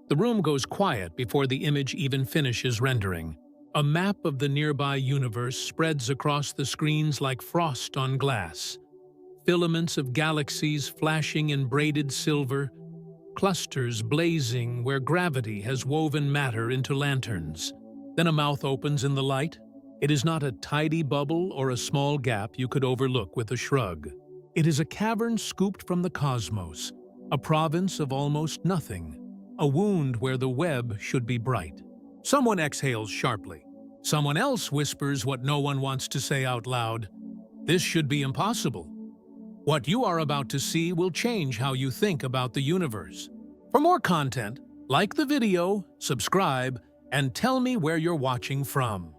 The room goes quiet before the image even finishes rendering. A map of the nearby universe spreads across the screens like frost on glass. Filaments of galaxies flashing in braided silver, clusters blazing where gravity has woven matter into lanterns. Then a mouth opens in the light. It is not a tidy bubble or a small gap you could overlook with a shrug. It is a cavern scooped from the cosmos, a province of almost nothing, a wound where the web should be bright. Someone exhales sharply. Someone else whispers what no one wants to say out loud. This should be impossible. What you are about to see will change how you think about the universe. For more content, like the video, subscribe, and tell me where you're watching from.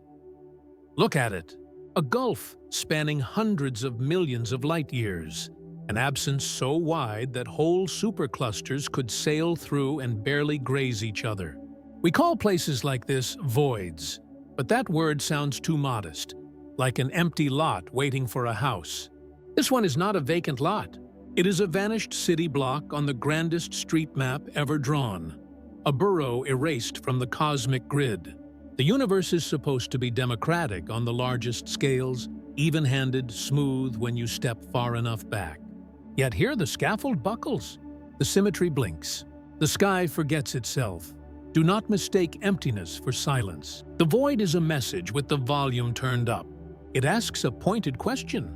Look at it. A gulf spanning hundreds of millions of light years. An absence so wide that whole superclusters could sail through and barely graze each other. We call places like this voids, but that word sounds too modest, like an empty lot waiting for a house. This one is not a vacant lot. It is a vanished city block on the grandest street map ever drawn, a burrow erased from the cosmic grid. The universe is supposed to be democratic on the largest scales, even-handed, smooth when you step far enough back. Yet here the scaffold buckles. The symmetry blinks. The sky forgets itself. Do not mistake emptiness for silence. The void is a message with the volume turned up. It asks a pointed question.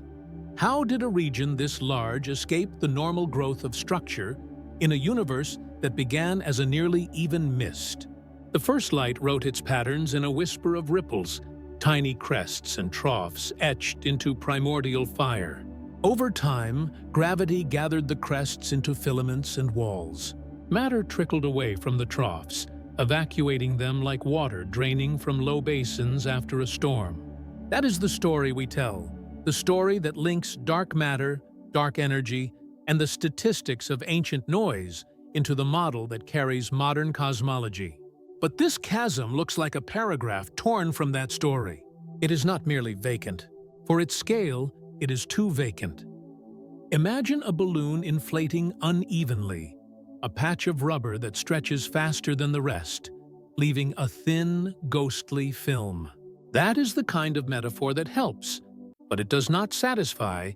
How did a region this large escape the normal growth of structure in a universe that began as a nearly even mist? The first light wrote its patterns in a whisper of ripples, tiny crests and troughs etched into primordial fire. Over time, gravity gathered the crests into filaments and walls. Matter trickled away from the troughs, evacuating them like water draining from low basins after a storm. That is the story we tell, the story that links dark matter, dark energy, and the statistics of ancient noise into the model that carries modern cosmology. But this chasm looks like a paragraph torn from that story. It is not merely vacant. For its scale, it is too vacant. Imagine a balloon inflating unevenly, a patch of rubber that stretches faster than the rest, leaving a thin, ghostly film. That is the kind of metaphor that helps, but it does not satisfy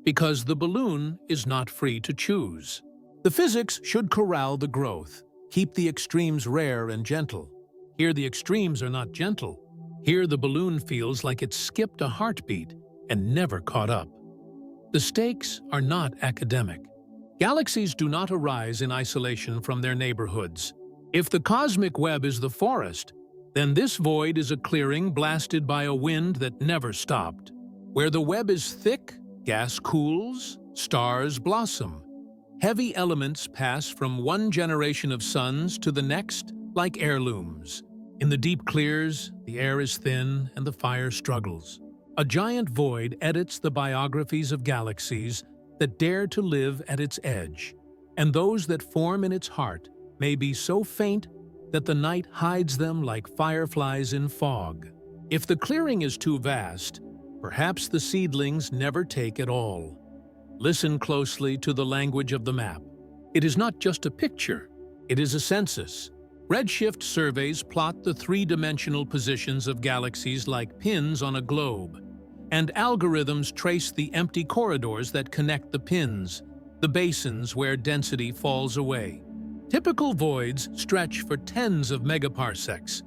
because the balloon is not free to choose. The physics should corral the growth, keep the extremes rare and gentle. Here the extremes are not gentle. Here the balloon feels like it skipped a heartbeat and never caught up. The stakes are not academic. Galaxies do not arise in isolation from their neighborhoods. If the cosmic web is the forest, then this void is a clearing blasted by a wind that never stopped. Where the web is thick, gas cools, stars blossom. Heavy elements pass from one generation of suns to the next like heirlooms. In the deep clears, the air is thin and the fire struggles. A giant void edits the biographies of galaxies that dare to live at its edge, and those that form in its heart may be so faint that the night hides them like fireflies in fog. If the clearing is too vast, perhaps the seedlings never take at all. Listen closely to the language of the map. It is not just a picture, it is a census. Redshift surveys plot the three-dimensional positions of galaxies like pins on a globe, and algorithms trace the empty corridors that connect the pins, the basins where density falls away. Typical voids stretch for tens of megaparsecs,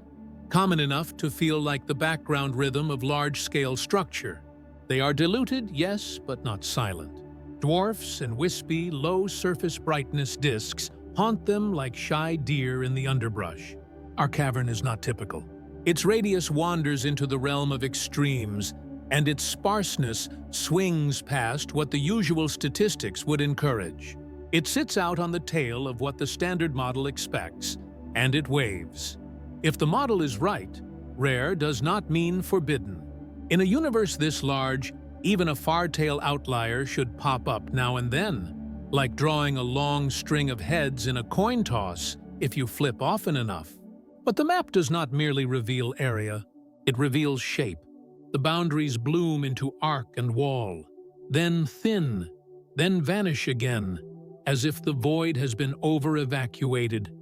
common enough to feel like the background rhythm of large-scale structure. They are diluted, yes, but not silent. Dwarfs and wispy, low-surface brightness disks haunt them like shy deer in the underbrush. Our cavern is not typical. Its radius wanders into the realm of extremes, and its sparseness swings past what the usual statistics would encourage. It sits out on the tail of what the standard model expects, and it waves. If the model is right, rare does not mean forbidden. In a universe this large, even a far-tail outlier should pop up now and then, like drawing a long string of heads in a coin toss if you flip often enough. But the map does not merely reveal area, it reveals shape. The boundaries bloom into arc and wall, then thin, then vanish again, as if the void has been over-evacuated.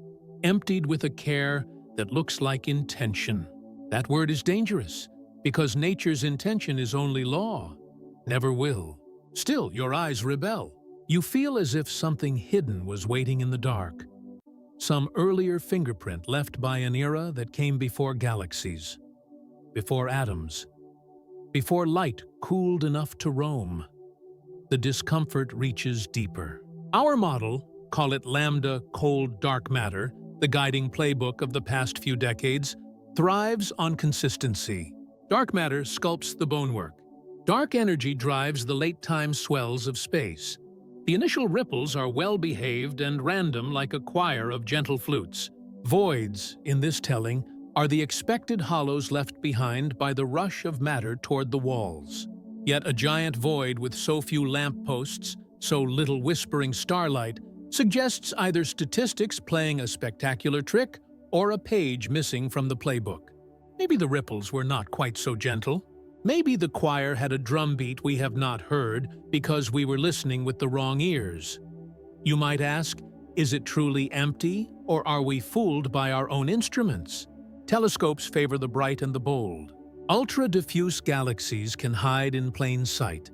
emptied with a care that looks like intention. That word is dangerous, because nature's intention is only law, never will. Still, your eyes rebel. You feel as if something hidden was waiting in the dark. Some earlier fingerprint left by an era that came before galaxies, before atoms, before light cooled enough to roam. The discomfort reaches deeper. Our model, call it lambda cold dark matter, the guiding playbook of the past few decades, thrives on consistency. Dark matter sculpts the bonework. Dark energy drives the late-time swells of space. The initial ripples are well-behaved and random like a choir of gentle flutes. Voids, in this telling, are the expected hollows left behind by the rush of matter toward the walls. Yet a giant void with so few lampposts, so little whispering starlight, suggests either statistics playing a spectacular trick or a page missing from the playbook. Maybe the ripples were not quite so gentle. Maybe the choir had a drumbeat we have not heard because we were listening with the wrong ears. You might ask, is it truly empty, or are we fooled by our own instruments? Telescopes favor the bright and the bold. Ultra-diffuse galaxies can hide in plain sight,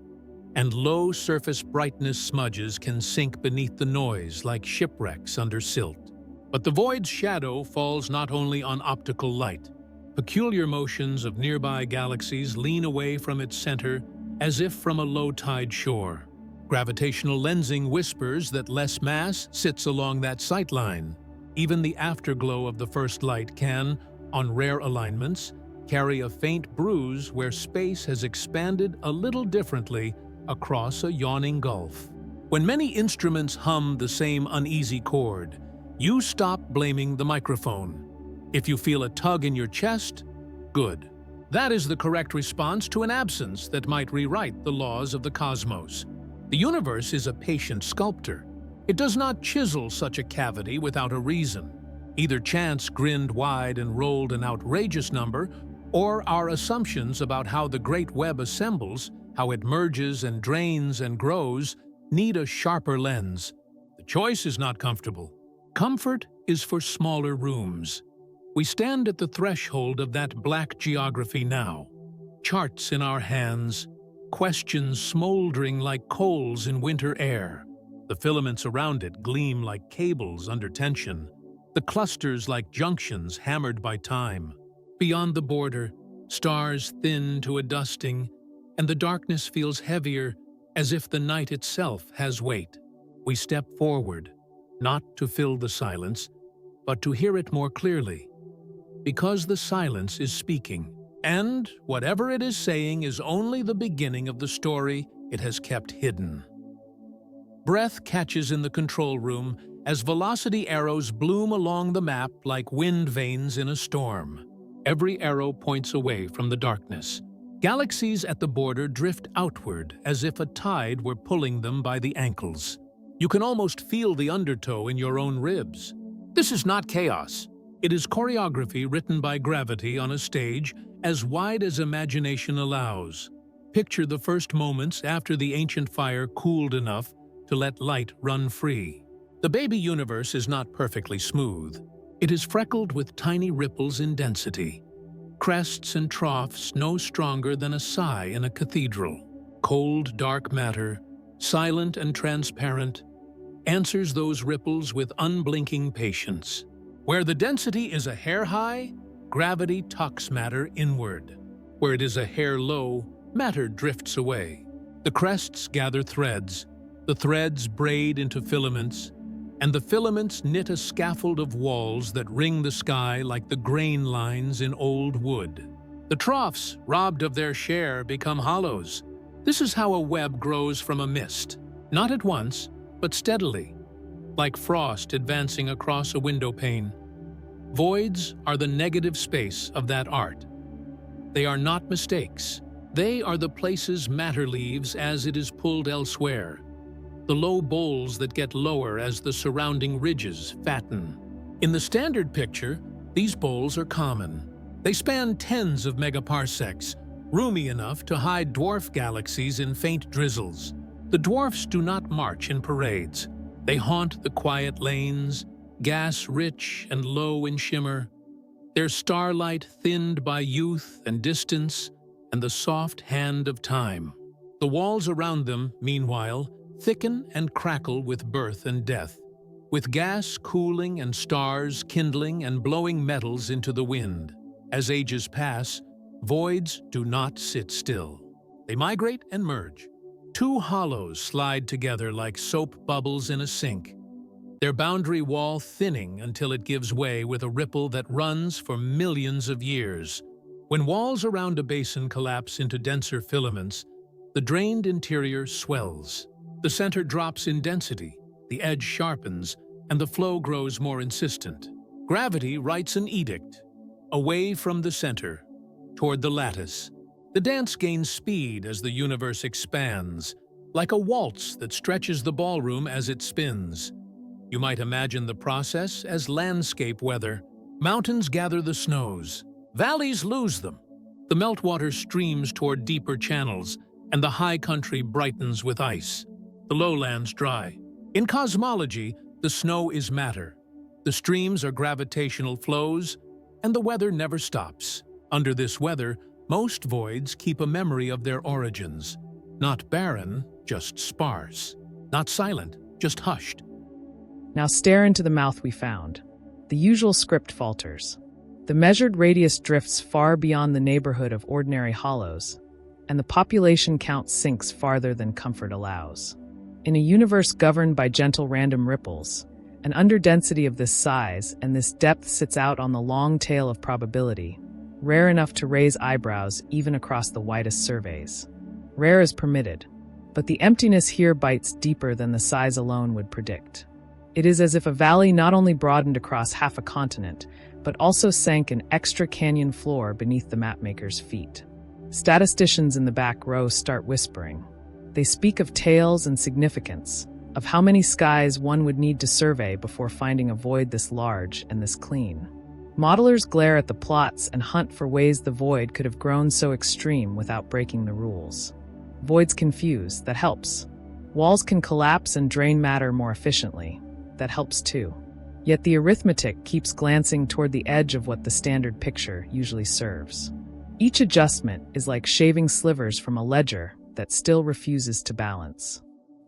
and low-surface brightness smudges can sink beneath the noise like shipwrecks under silt. But the void's shadow falls not only on optical light. Peculiar motions of nearby galaxies lean away from its center as if from a low-tide shore. Gravitational lensing whispers that less mass sits along that sightline. Even the afterglow of the first light can, on rare alignments, carry a faint bruise where space has expanded a little differently across a yawning gulf. When many instruments hum the same uneasy chord, you stop blaming the microphone. If you feel a tug in your chest, good. That is the correct response to an absence that might rewrite the laws of the cosmos. The universe is a patient sculptor. It does not chisel such a cavity without a reason. Either chance grinned wide and rolled an outrageous number, or our assumptions about how the great web assembles, how it merges and drains and grows, need a sharper lens. The choice is not comfortable. Comfort is for smaller rooms. We stand at the threshold of that black geography now. Charts in our hands, questions smoldering like coals in winter air. The filaments around it gleam like cables under tension, the clusters like junctions hammered by time. Beyond the border, stars thin to a dusting, and the darkness feels heavier, as if the night itself has weight. We step forward, not to fill the silence, but to hear it more clearly. Because the silence is speaking, and whatever it is saying is only the beginning of the story it has kept hidden. Breath catches in the control room as velocity arrows bloom along the map like wind veins in a storm. Every arrow points away from the darkness. Galaxies at the border drift outward as if a tide were pulling them by the ankles. You can almost feel the undertow in your own ribs. This is not chaos. It is choreography written by gravity on a stage as wide as imagination allows. Picture the first moments after the ancient fire cooled enough to let light run free. The baby universe is not perfectly smooth. It is freckled with tiny ripples in density. Crests and troughs no stronger than a sigh in a cathedral. Cold, dark matter, silent and transparent, answers those ripples with unblinking patience. Where the density is a hair high, gravity tucks matter inward. Where it is a hair low, matter drifts away. The crests gather threads, the threads braid into filaments, and the filaments knit a scaffold of walls that ring the sky like the grain lines in old wood. The troughs, robbed of their share, become hollows. This is how a web grows from a mist, not at once, but steadily, like frost advancing across a window pane. Voids are the negative space of that art. They are not mistakes. They are the places matter leaves as it is pulled elsewhere. The low bowls that get lower as the surrounding ridges fatten. In the standard picture, these bowls are common. They span tens of megaparsecs, roomy enough to hide dwarf galaxies in faint drizzles. The dwarfs do not march in parades. They haunt the quiet lanes, gas-rich and low in shimmer, their starlight thinned by youth and distance and the soft hand of time. The walls around them, meanwhile, thicken and crackle with birth and death, with gas cooling and stars kindling and blowing metals into the wind. As ages pass, voids do not sit still. They migrate and merge. Two hollows slide together like soap bubbles in a sink, their boundary wall thinning until it gives way with a ripple that runs for millions of years. When walls around a basin collapse into denser filaments, the drained interior swells. The center drops in density, the edge sharpens, and the flow grows more insistent. Gravity writes an edict, away from the center, toward the lattice. The dance gains speed as the universe expands, like a waltz that stretches the ballroom as it spins. You might imagine the process as landscape weather. Mountains gather the snows, valleys lose them. The meltwater streams toward deeper channels, and the high country brightens with ice. The lowlands dry. In cosmology, the snow is matter. The streams are gravitational flows, and the weather never stops. Under this weather, most voids keep a memory of their origins. Not barren, just sparse. Not silent, just hushed. Now stare into the mouth we found. The usual script falters. The measured radius drifts far beyond the neighborhood of ordinary hollows, and the population count sinks farther than comfort allows. In a universe governed by gentle random ripples, an underdensity of this size and this depth sits out on the long tail of probability, rare enough to raise eyebrows even across the widest surveys. Rare is permitted, but the emptiness here bites deeper than the size alone would predict. It is as if a valley not only broadened across half a continent, but also sank an extra canyon floor beneath the mapmaker's feet. Statisticians in the back row start whispering. They speak of tales and significance, of how many skies one would need to survey before finding a void this large and this clean. Modelers glare at the plots and hunt for ways the void could have grown so extreme without breaking the rules. Voids confuse, that helps. Walls can collapse and drain matter more efficiently. That helps too. Yet the arithmetic keeps glancing toward the edge of what the standard picture usually serves. Each adjustment is like shaving slivers from a ledger that still refuses to balance.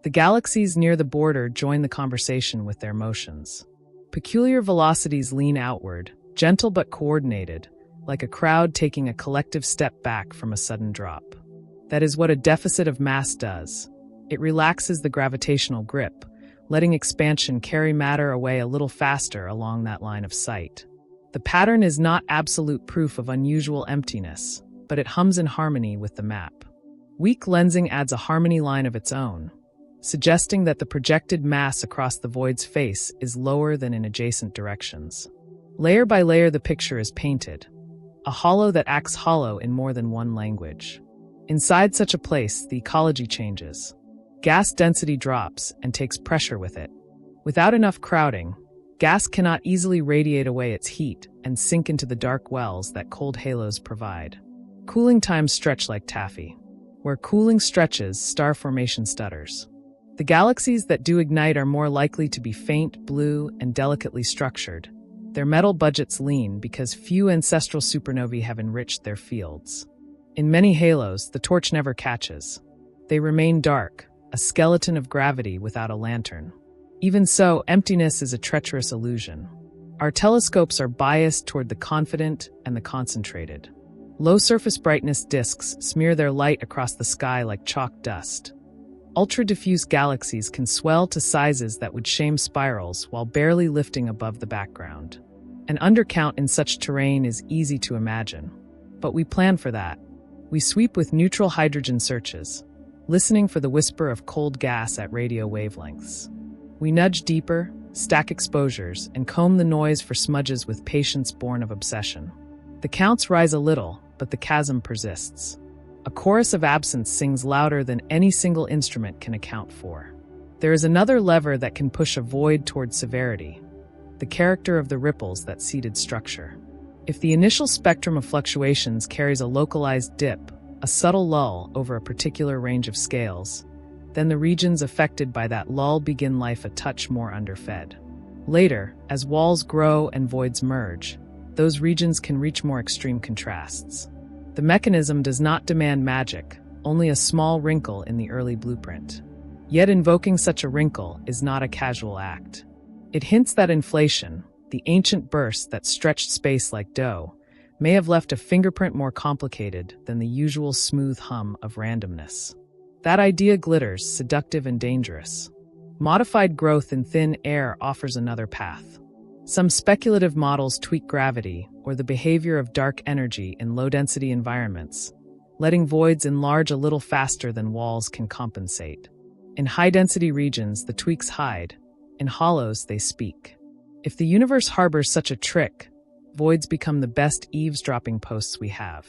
The galaxies near the border join the conversation with their motions. Peculiar velocities lean outward, gentle but coordinated, like a crowd taking a collective step back from a sudden drop. That is what a deficit of mass does. It relaxes the gravitational grip, letting expansion carry matter away a little faster along that line of sight. The pattern is not absolute proof of unusual emptiness, but it hums in harmony with the map. Weak lensing adds a harmony line of its own, suggesting that the projected mass across the void's face is lower than in adjacent directions. Layer by layer the picture is painted, a hollow that acts hollow in more than one language. Inside such a place, the ecology changes. Gas density drops and takes pressure with it. Without enough crowding, gas cannot easily radiate away its heat and sink into the dark wells that cold halos provide. Cooling times stretch like taffy. Where cooling stretches, star formation stutters. The galaxies that do ignite are more likely to be faint, blue, and delicately structured. Their metal budgets lean because few ancestral supernovae have enriched their fields. In many halos, the torch never catches. They remain dark, a skeleton of gravity without a lantern. Even so, emptiness is a treacherous illusion. Our telescopes are biased toward the confident and the concentrated. Low-surface brightness disks smear their light across the sky like chalk dust. Ultra-diffuse galaxies can swell to sizes that would shame spirals while barely lifting above the background. An undercount in such terrain is easy to imagine, but we plan for that. We sweep with neutral hydrogen searches, listening for the whisper of cold gas at radio wavelengths. We nudge deeper, stack exposures, and comb the noise for smudges with patience born of obsession. The counts rise a little, but the chasm persists. A chorus of absence sings louder than any single instrument can account for. There is another lever that can push a void toward severity, the character of the ripples that seeded structure. If the initial spectrum of fluctuations carries a localized dip, a subtle lull over a particular range of scales, then the regions affected by that lull begin life a touch more underfed. Later, as walls grow and voids merge, those regions can reach more extreme contrasts. The mechanism does not demand magic, only a small wrinkle in the early blueprint. Yet invoking such a wrinkle is not a casual act. It hints that inflation, the ancient burst that stretched space like dough, may have left a fingerprint more complicated than the usual smooth hum of randomness. That idea glitters, seductive and dangerous. Modified growth in thin air offers another path. Some speculative models tweak gravity or the behavior of dark energy in low-density environments, letting voids enlarge a little faster than walls can compensate. In high-density regions, the tweaks hide. In hollows, they speak. If the universe harbors such a trick, voids become the best eavesdropping posts we have.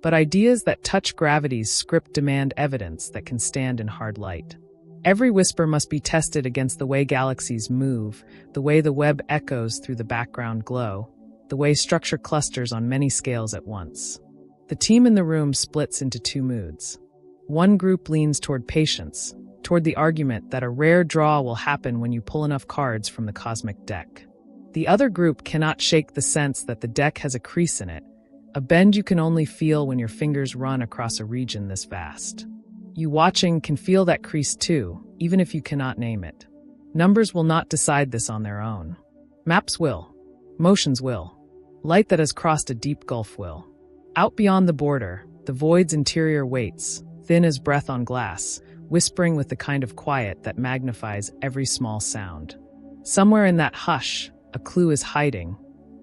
But ideas that touch gravity's script demand evidence that can stand in hard light. Every whisper must be tested against the way galaxies move, the way the web echoes through the background glow, the way structure clusters on many scales at once. The team in the room splits into two moods. One group leans toward patience, toward the argument that a rare draw will happen when you pull enough cards from the cosmic deck. The other group cannot shake the sense that the deck has a crease in it, a bend you can only feel when your fingers run across a region this vast. You watching can feel that crease too, even if you cannot name it. Numbers will not decide this on their own. Maps will. Motions will. Light that has crossed a deep gulf will. Out beyond the border, the void's interior waits, thin as breath on glass, whispering with the kind of quiet that magnifies every small sound. Somewhere in that hush, a clue is hiding,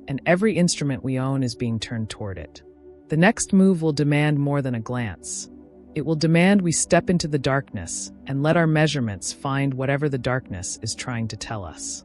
and every instrument we own is being turned toward it. The next move will demand more than a glance. It will demand we step into the darkness and let our measurements find whatever the darkness is trying to tell us.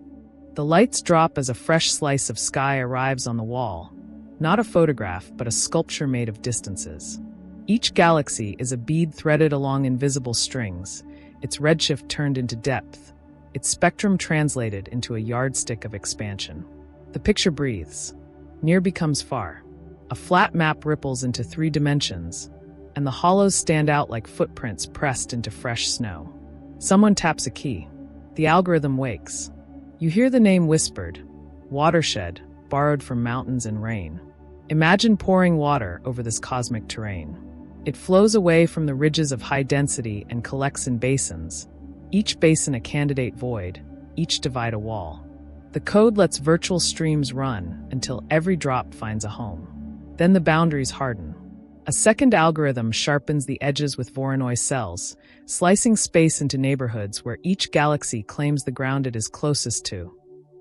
The lights drop as a fresh slice of sky arrives on the wall, not a photograph, but a sculpture made of distances. Each galaxy is a bead threaded along invisible strings, its redshift turned into depth, its spectrum translated into a yardstick of expansion. The picture breathes. Near becomes far. A flat map ripples into 3 dimensions, and the hollows stand out like footprints pressed into fresh snow. Someone taps a key. The algorithm wakes. You hear the name whispered, watershed, borrowed from mountains and rain. Imagine pouring water over this cosmic terrain. It flows away from the ridges of high density and collects in basins, each basin a candidate void, each divide a wall. The code lets virtual streams run until every drop finds a home. Then the boundaries harden. A second algorithm sharpens the edges with Voronoi cells, slicing space into neighborhoods where each galaxy claims the ground it is closest to,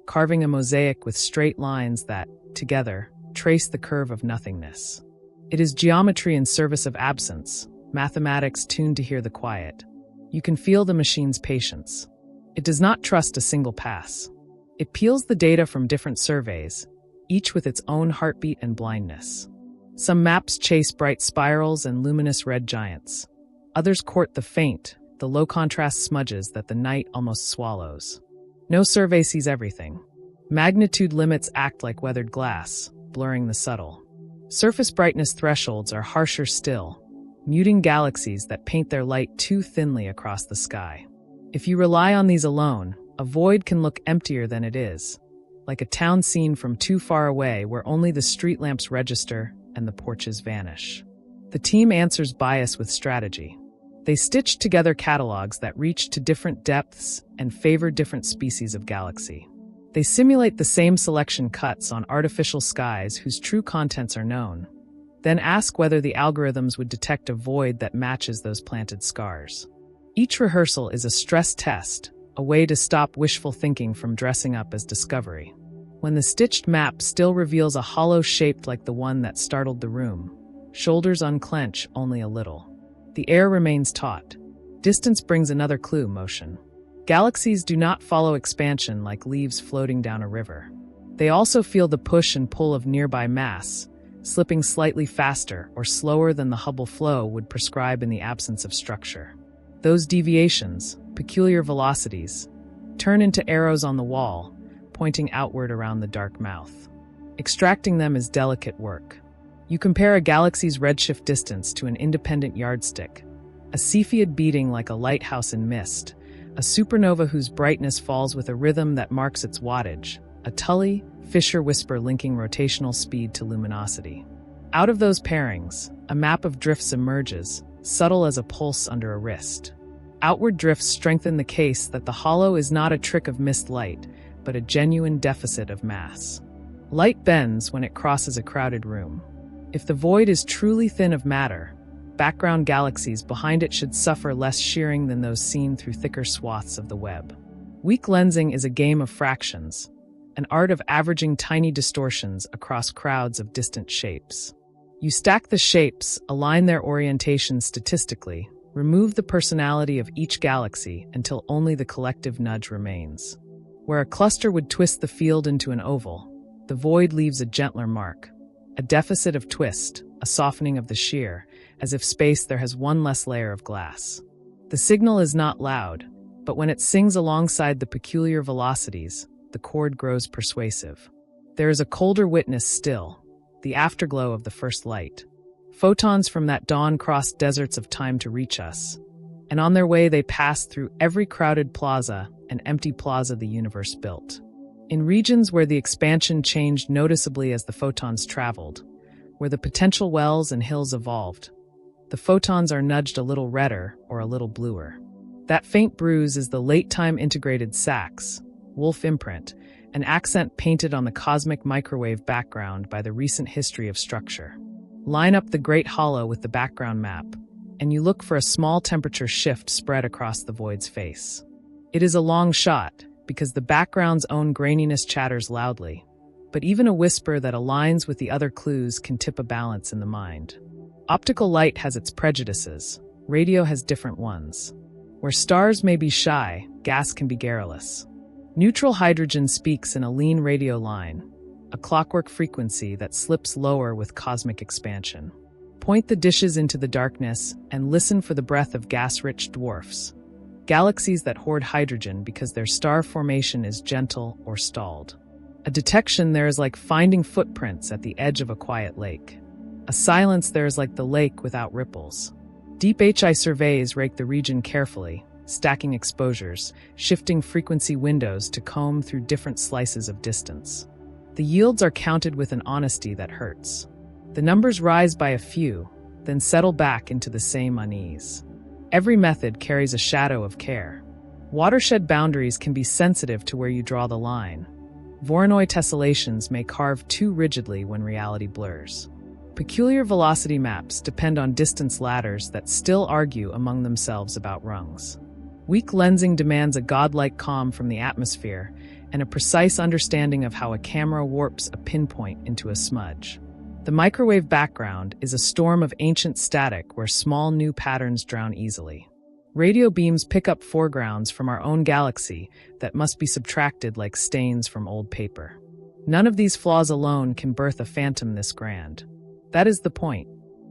carving a mosaic with straight lines that, together, trace the curve of nothingness. It is geometry in service of absence, mathematics tuned to hear the quiet. You can feel the machine's patience. It does not trust a single pass. It peels the data from different surveys, each with its own heartbeat and blindness. Some maps chase bright spirals and luminous red giants. Others court the faint, the low-contrast smudges that the night almost swallows. No survey sees everything. Magnitude limits act like weathered glass, blurring the subtle. Surface brightness thresholds are harsher still, muting galaxies that paint their light too thinly across the sky. If you rely on these alone, a void can look emptier than it is, like a town scene from too far away where only the street lamps register and the porches vanish. The team answers bias with strategy. They stitch together catalogs that reach to different depths and favor different species of galaxy. They simulate the same selection cuts on artificial skies whose true contents are known, then ask whether the algorithms would detect a void that matches those planted scars. Each rehearsal is a stress test, a way to stop wishful thinking from dressing up as discovery. When the stitched map still reveals a hollow shaped like the one that startled the room, shoulders unclench only a little. The air remains taut. Distance brings another clue: motion. Galaxies do not follow expansion like leaves floating down a river. They also feel the push and pull of nearby mass, slipping slightly faster or slower than the Hubble flow would prescribe in the absence of structure. Those deviations, peculiar velocities, turn into arrows on the wall, pointing outward around the dark mouth. Extracting them is delicate work. You compare a galaxy's redshift distance to an independent yardstick, a Cepheid beating like a lighthouse in mist, a supernova whose brightness falls with a rhythm that marks its wattage, a Tully-Fisher whisper linking rotational speed to luminosity. Out of those pairings, a map of drifts emerges, subtle as a pulse under a wrist. Outward drifts strengthen the case that the hollow is not a trick of missed light, but a genuine deficit of mass. Light bends when it crosses a crowded room. If the void is truly thin of matter, background galaxies behind it should suffer less shearing than those seen through thicker swaths of the web. Weak lensing is a game of fractions, an art of averaging tiny distortions across crowds of distant shapes. You stack the shapes, align their orientation statistically, remove the personality of each galaxy until only the collective nudge remains. Where a cluster would twist the field into an oval, the void leaves a gentler mark, a deficit of twist, a softening of the shear, as if space there has one less layer of glass. The signal is not loud, but when it sings alongside the peculiar velocities, the chord grows persuasive. There is a colder witness still, the afterglow of the first light. Photons from that dawn cross deserts of time to reach us, and on their way they pass through every crowded plaza and empty plaza the universe built. In regions where the expansion changed noticeably as the photons traveled, where the potential wells and hills evolved, the photons are nudged a little redder or a little bluer. That faint bruise is the late-time integrated sachs-wolfe imprint, an accent painted on the cosmic microwave background by the recent history of structure. Line up the Great Hollow with the background map, and you look for a small temperature shift spread across the void's face. It is a long shot, because the background's own graininess chatters loudly, but even a whisper that aligns with the other clues can tip a balance in the mind. Optical light has its prejudices, radio has different ones. Where stars may be shy, gas can be garrulous. Neutral hydrogen speaks in a lean radio line, a clockwork frequency that slips lower with cosmic expansion. Point the dishes into the darkness and listen for the breath of gas-rich dwarfs, galaxies that hoard hydrogen because their star formation is gentle or stalled. A detection there is like finding footprints at the edge of a quiet lake. A silence there is like the lake without ripples. Deep HI surveys rake the region carefully, stacking exposures, shifting frequency windows to comb through different slices of distance. The yields are counted with an honesty that hurts. The numbers rise by a few, then settle back into the same unease. Every method carries a shadow of care. Watershed boundaries can be sensitive to where you draw the line. Voronoi tessellations may carve too rigidly when reality blurs. Peculiar velocity maps depend on distance ladders that still argue among themselves about rungs. Weak lensing demands a godlike calm from the atmosphere and a precise understanding of how a camera warps a pinpoint into a smudge. The microwave background is a storm of ancient static where small new patterns drown easily. Radio beams pick up foregrounds from our own galaxy that must be subtracted like stains from old paper. None of these flaws alone can birth a phantom this grand. That is the point.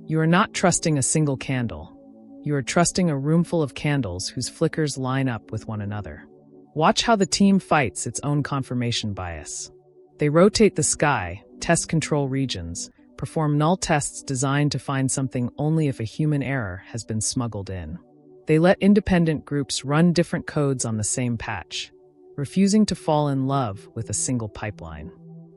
You are not trusting a single candle. You are trusting a roomful of candles whose flickers line up with one another. Watch how the team fights its own confirmation bias. They rotate the sky, test control regions, perform null tests designed to find something only if a human error has been smuggled in. They let independent groups run different codes on the same patch, refusing to fall in love with a single pipeline.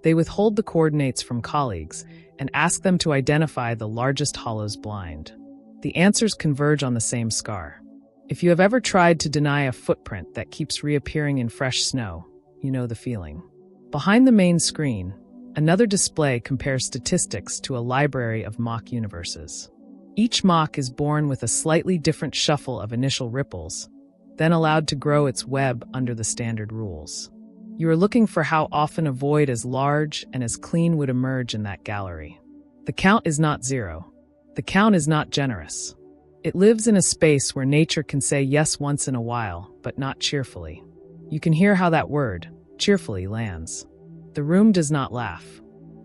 They withhold the coordinates from colleagues and ask them to identify the largest hollows blind. The answers converge on the same scar. If you have ever tried to deny a footprint that keeps reappearing in fresh snow, you know the feeling. Behind the main screen, another display compares statistics to a library of mock universes. Each mock is born with a slightly different shuffle of initial ripples, then allowed to grow its web under the standard rules. You are looking for how often a void as large and as clean would emerge in that gallery. The count is not zero. The count is not generous. It lives in a space where nature can say yes once in a while, but not cheerfully. You can hear how that word, cheerfully, lands. The room does not laugh.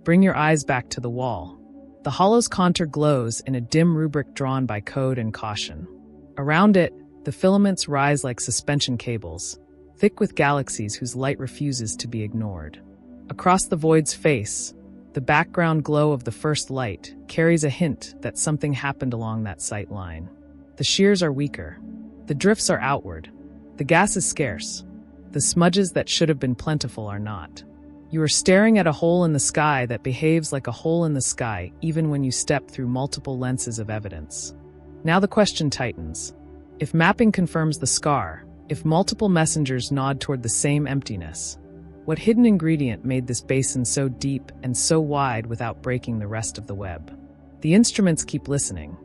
Bring your eyes back to the wall. The hollow's contour glows in a dim rubric drawn by code and caution. Around it, the filaments rise like suspension cables, thick with galaxies whose light refuses to be ignored. Across the void's face, the background glow of the first light carries a hint that something happened along that sight line. The shears are weaker. The drifts are outward. The gas is scarce. The smudges that should have been plentiful are not. You are staring at a hole in the sky that behaves like a hole in the sky even when you step through multiple lenses of evidence. Now the question tightens. If mapping confirms the scar, if multiple messengers nod toward the same emptiness, what hidden ingredient made this basin so deep and so wide without breaking the rest of the web? The instruments keep listening.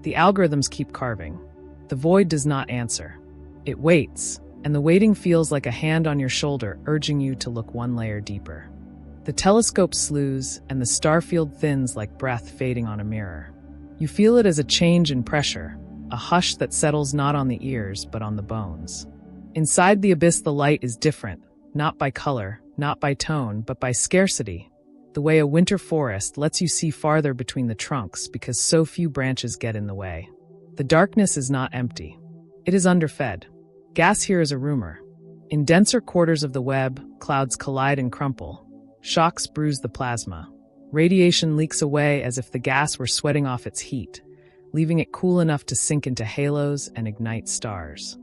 The algorithms keep carving. The void does not answer. It waits, and the waiting feels like a hand on your shoulder urging you to look one layer deeper. The telescope slews, and the starfield thins like breath fading on a mirror. You feel it as a change in pressure, a hush that settles not on the ears but on the bones. Inside the abyss the light is different, not by color, not by tone, but by scarcity. The way a winter forest lets you see farther between the trunks because so few branches get in the way. The darkness is not empty. It is underfed. Gas here is a rumor. In denser quarters of the web, clouds collide and crumple. Shocks bruise the plasma. Radiation leaks away as if the gas were sweating off its heat, leaving it cool enough to sink into halos and ignite stars.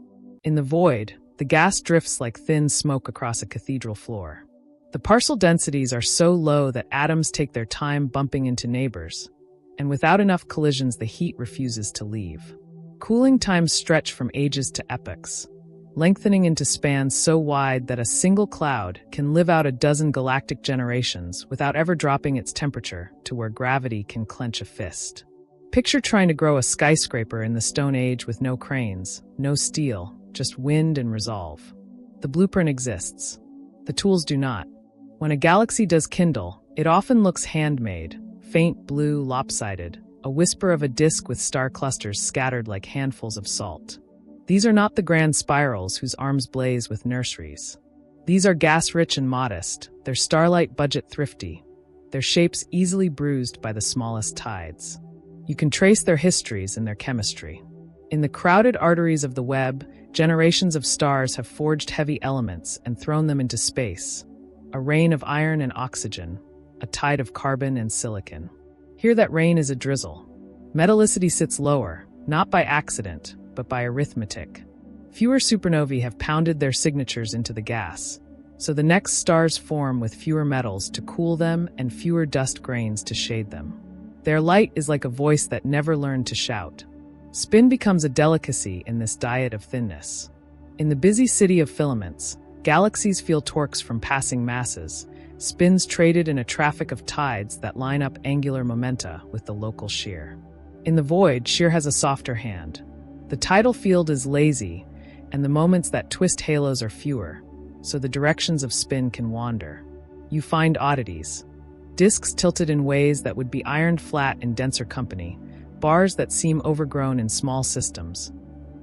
In the void, the gas drifts like thin smoke across a cathedral floor. The parcel densities are so low that atoms take their time bumping into neighbors, and without enough collisions the heat refuses to leave. Cooling times stretch from ages to epochs, lengthening into spans so wide that a single cloud can live out a dozen galactic generations without ever dropping its temperature to where gravity can clench a fist. Picture trying to grow a skyscraper in the Stone Age with no cranes, no steel, just wind and resolve. The blueprint exists. The tools do not. When a galaxy does kindle, it often looks handmade, faint blue, lopsided, a whisper of a disk with star clusters scattered like handfuls of salt. These are not the grand spirals whose arms blaze with nurseries. These are gas-rich and modest, their starlight budget thrifty, their shapes easily bruised by the smallest tides. You can trace their histories and their chemistry. In the crowded arteries of the web, generations of stars have forged heavy elements and thrown them into space. A rain of iron and oxygen, a tide of carbon and silicon. Here that rain is a drizzle. Metallicity sits lower, not by accident, but by arithmetic. Fewer supernovae have pounded their signatures into the gas, so the next stars form with fewer metals to cool them and fewer dust grains to shade them. Their light is like a voice that never learned to shout. Spin becomes a delicacy in this diet of thinness. In the busy city of filaments, galaxies feel torques from passing masses, spins traded in a traffic of tides that line up angular momenta with the local shear. In the void, shear has a softer hand. The tidal field is lazy, and the moments that twist halos are fewer, so the directions of spin can wander. You find oddities. Disks tilted in ways that would be ironed flat in denser company, bars that seem overgrown in small systems,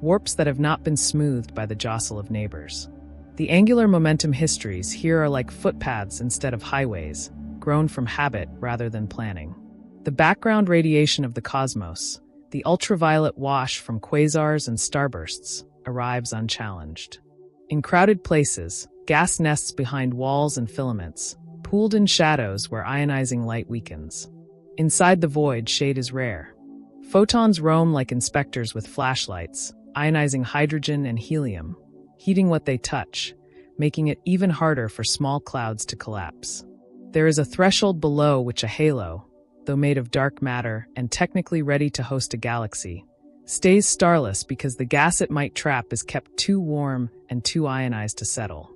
warps that have not been smoothed by the jostle of neighbors. The angular momentum histories here are like footpaths instead of highways, grown from habit rather than planning. The background radiation of the cosmos, the ultraviolet wash from quasars and starbursts, arrives unchallenged. In crowded places, gas nests behind walls and filaments, pooled in shadows where ionizing light weakens. Inside the void, shade is rare. Photons roam like inspectors with flashlights, ionizing hydrogen and helium, heating what they touch, making it even harder for small clouds to collapse. There is a threshold below which a halo, though made of dark matter and technically ready to host a galaxy, stays starless because the gas it might trap is kept too warm and too ionized to settle.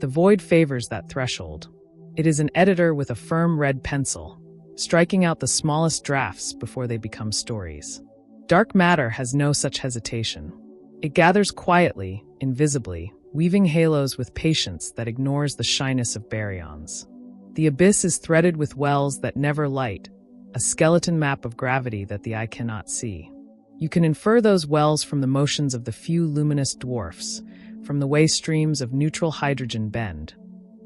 The void favors that threshold. It is an editor with a firm red pencil, striking out the smallest drafts before they become stories. Dark matter has no such hesitation. It gathers quietly, invisibly, weaving halos with patience that ignores the shyness of baryons. The abyss is threaded with wells that never light, a skeleton map of gravity that the eye cannot see. You can infer those wells from the motions of the few luminous dwarfs, from the way streams of neutral hydrogen bend,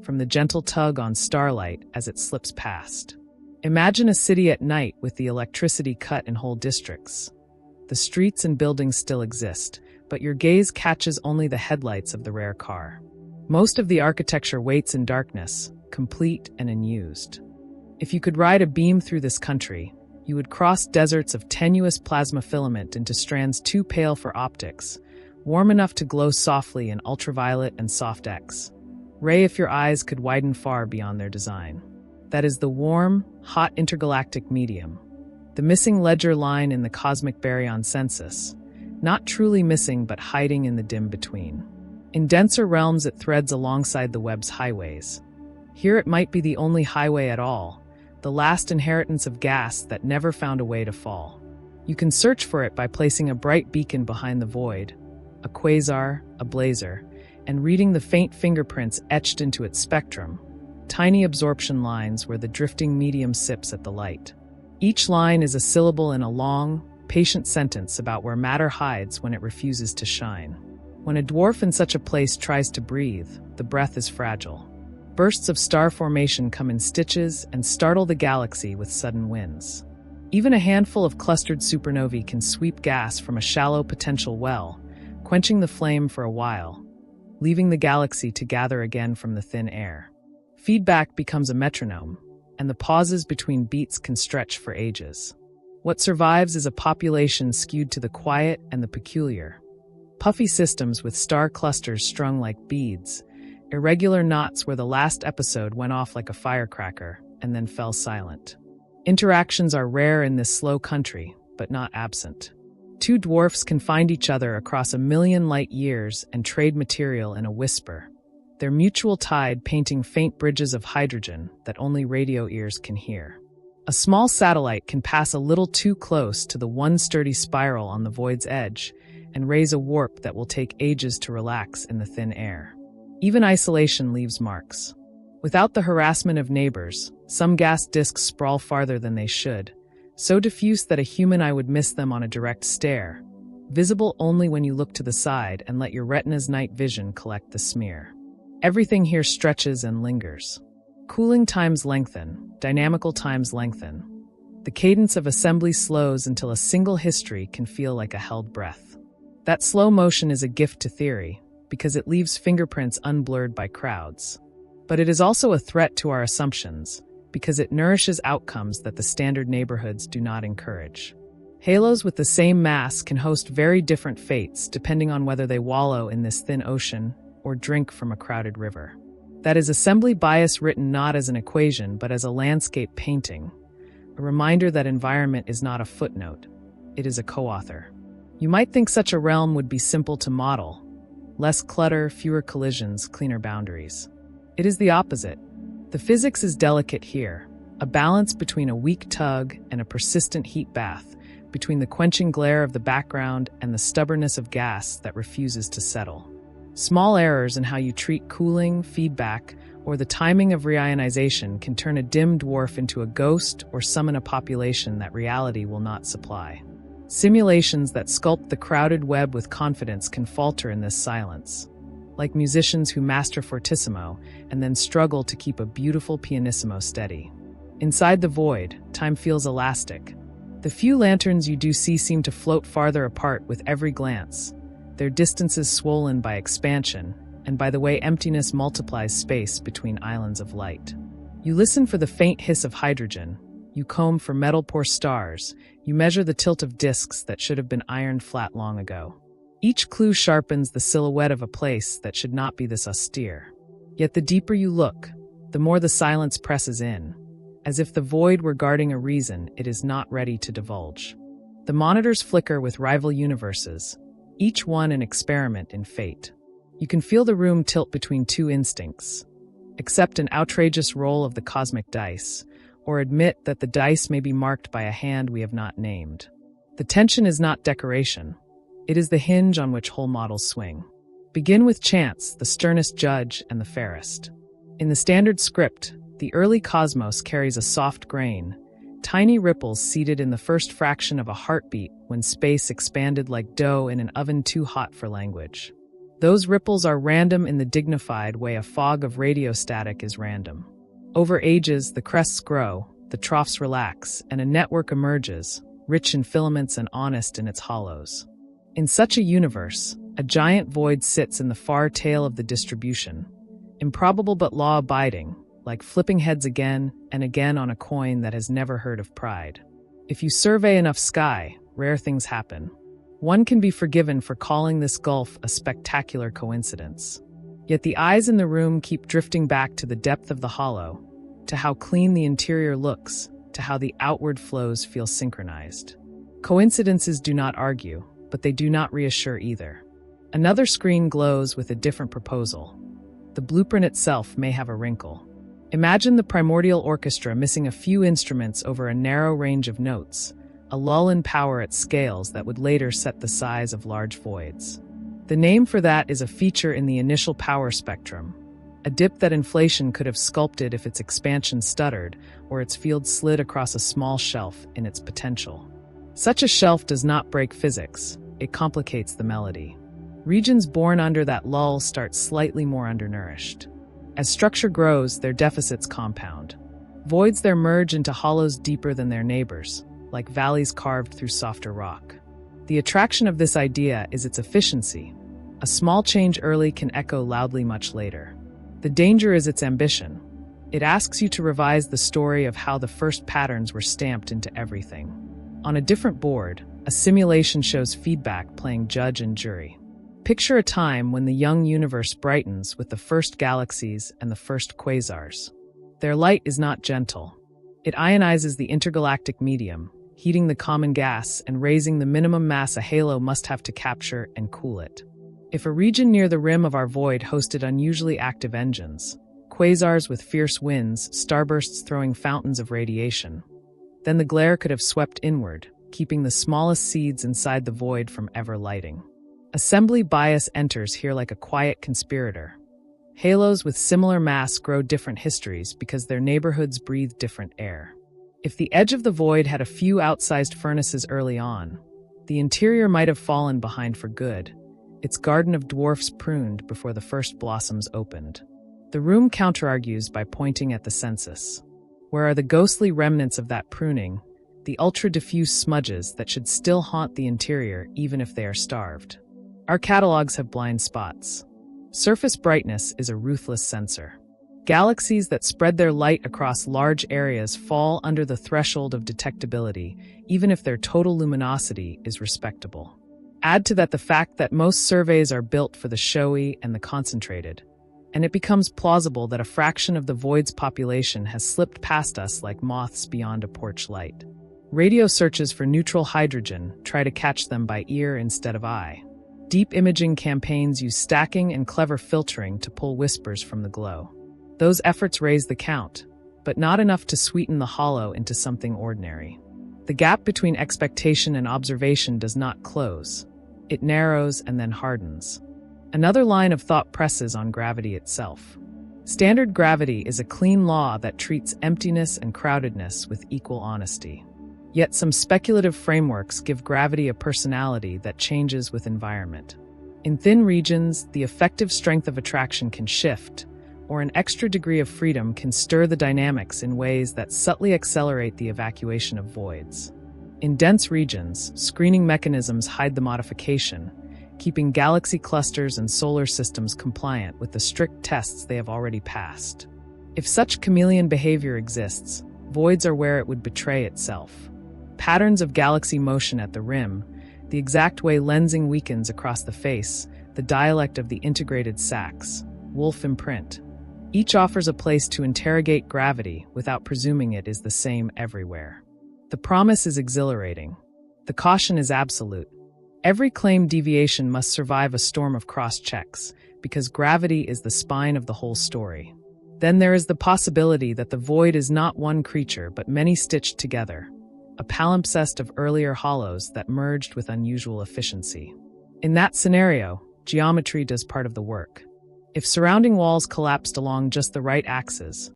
from the gentle tug on starlight as it slips past. Imagine a city at night with the electricity cut in whole districts. The streets and buildings still exist, but your gaze catches only the headlights of the rare car. Most of the architecture waits in darkness, complete and unused. If you could ride a beam through this country, you would cross deserts of tenuous plasma filament into strands too pale for optics, warm enough to glow softly in ultraviolet and soft X. Ray if your eyes could widen far beyond their design. That is the warm, hot intergalactic medium. The missing ledger line in the cosmic baryon census. Not truly missing but hiding in the dim between. In denser realms it threads alongside the web's highways. Here it might be the only highway at all, the last inheritance of gas that never found a way to fall. You can search for it by placing a bright beacon behind the void, a quasar, a blazer, and reading the faint fingerprints etched into its spectrum, tiny absorption lines where the drifting medium sips at the light. Each line is a syllable in a long, patient sentence about where matter hides when it refuses to shine. When a dwarf in such a place tries to breathe, the breath is fragile. Bursts of star formation come in stitches and startle the galaxy with sudden winds. Even a handful of clustered supernovae can sweep gas from a shallow potential well, quenching the flame for a while, leaving the galaxy to gather again from the thin air. Feedback becomes a metronome, and the pauses between beats can stretch for ages. What survives is a population skewed to the quiet and the peculiar. Puffy systems with star clusters strung like beads, irregular knots where the last episode went off like a firecracker and then fell silent. Interactions are rare in this slow country, but not absent. Two dwarfs can find each other across 1,000,000 light years and trade material in a whisper, their mutual tide painting faint bridges of hydrogen that only radio ears can hear. A small satellite can pass a little too close to the one sturdy spiral on the void's edge and raise a warp that will take ages to relax in the thin air. Even isolation leaves marks. Without the harassment of neighbors, some gas disks sprawl farther than they should, so diffuse that a human eye would miss them on a direct stare, visible only when you look to the side and let your retina's night vision collect the smear. Everything here stretches and lingers. Cooling times lengthen, dynamical times lengthen. The cadence of assembly slows until a single history can feel like a held breath. That slow motion is a gift to theory, because it leaves fingerprints unblurred by crowds. But it is also a threat to our assumptions, because it nourishes outcomes that the standard neighborhoods do not encourage. Halos with the same mass can host very different fates depending on whether they wallow in this thin ocean or drink from a crowded river. That is assembly bias written not as an equation but as a landscape painting, a reminder that environment is not a footnote, it is a co-author. You might think such a realm would be simple to model, less clutter, fewer collisions, cleaner boundaries. It is the opposite. The physics is delicate here, a balance between a weak tug and a persistent heat bath, between the quenching glare of the background and the stubbornness of gas that refuses to settle. Small errors in how you treat cooling, feedback, or the timing of reionization can turn a dim dwarf into a ghost or summon a population that reality will not supply. Simulations that sculpt the crowded web with confidence can falter in this silence, like musicians who master fortissimo and then struggle to keep a beautiful pianissimo steady. Inside the void, time feels elastic. The few lanterns you do see seem to float farther apart with every glance, their distances swollen by expansion and by the way emptiness multiplies space between islands of light. You listen for the faint hiss of hydrogen, you comb for metal-poor stars, you measure the tilt of disks that should have been ironed flat long ago. Each clue sharpens the silhouette of a place that should not be this austere. Yet the deeper you look, the more the silence presses in, as if the void were guarding a reason it is not ready to divulge. The monitors flicker with rival universes, each one an experiment in fate. You can feel the room tilt between two instincts: accept an outrageous roll of the cosmic dice, or admit that the dice may be marked by a hand we have not named. The tension is not decoration. It is the hinge on which whole models swing. Begin with chance, the sternest judge and the fairest. In the standard script, the early cosmos carries a soft grain, tiny ripples seated in the first fraction of a heartbeat when space expanded like dough in an oven too hot for language. Those ripples are random in the dignified way a fog of radio static is random. Over ages, the crests grow, the troughs relax, and a network emerges, rich in filaments and honest in its hollows. In such a universe, a giant void sits in the far tail of the distribution, improbable but law-abiding, like flipping heads again and again on a coin that has never heard of pride. If you survey enough sky, rare things happen. One can be forgiven for calling this gulf a spectacular coincidence. Yet the eyes in the room keep drifting back to the depth of the hollow, to how clean the interior looks, to how the outward flows feel synchronized. Coincidences do not argue, but they do not reassure either. Another screen glows with a different proposal. The blueprint itself may have a wrinkle. Imagine the primordial orchestra missing a few instruments over a narrow range of notes, a lull in power at scales that would later set the size of large voids. The name for that is a feature in the initial power spectrum, a dip that inflation could have sculpted if its expansion stuttered or its field slid across a small shelf in its potential. Such a shelf does not break physics, it complicates the melody. Regions born under that lull start slightly more undernourished. As structure grows, their deficits compound. Voids there merge into hollows deeper than their neighbors, like valleys carved through softer rock. The attraction of this idea is its efficiency. A small change early can echo loudly much later. The danger is its ambition. It asks you to revise the story of how the first patterns were stamped into everything. On a different board, a simulation shows feedback playing judge and jury. Picture a time when the young universe brightens with the first galaxies and the first quasars. Their light is not gentle. It ionizes the intergalactic medium, heating the common gas and raising the minimum mass a halo must have to capture and cool it. If a region near the rim of our void hosted unusually active engines, quasars with fierce winds, starbursts throwing fountains of radiation, then the glare could have swept inward, keeping the smallest seeds inside the void from ever lighting. Assembly bias enters here like a quiet conspirator. Halos with similar mass grow different histories because their neighborhoods breathe different air. If the edge of the void had a few outsized furnaces early on, the interior might have fallen behind for good, its garden of dwarfs pruned before the first blossoms opened. The room counterargues by pointing at the census. Where are the ghostly remnants of that pruning, the ultra-diffuse smudges that should still haunt the interior even if they are starved? Our catalogs have blind spots. Surface brightness is a ruthless censor. Galaxies that spread their light across large areas fall under the threshold of detectability, even if their total luminosity is respectable. Add to that the fact that most surveys are built for the showy and the concentrated, and it becomes plausible that a fraction of the void's population has slipped past us like moths beyond a porch light. Radio searches for neutral hydrogen try to catch them by ear instead of eye. Deep imaging campaigns use stacking and clever filtering to pull whispers from the glow. Those efforts raise the count, but not enough to sweeten the hollow into something ordinary. The gap between expectation and observation does not close. It narrows and then hardens. Another line of thought presses on gravity itself. Standard gravity is a clean law that treats emptiness and crowdedness with equal honesty. Yet some speculative frameworks give gravity a personality that changes with environment. In thin regions, the effective strength of attraction can shift, or an extra degree of freedom can stir the dynamics in ways that subtly accelerate the evacuation of voids. In dense regions, screening mechanisms hide the modification, keeping galaxy clusters and solar systems compliant with the strict tests they have already passed. If such chameleon behavior exists, voids are where it would betray itself. Patterns of galaxy motion at the rim, the exact way lensing weakens across the face, the dialect of the integrated sachs-wolfe imprint. Each offers a place to interrogate gravity without presuming it is the same everywhere. The promise is exhilarating. The caution is absolute. Every claimed deviation must survive a storm of cross-checks, because gravity is the spine of the whole story. Then there is the possibility that the void is not one creature but many stitched together, a palimpsest of earlier hollows that merged with unusual efficiency. In that scenario, geometry does part of the work. If surrounding walls collapsed along just the right axes,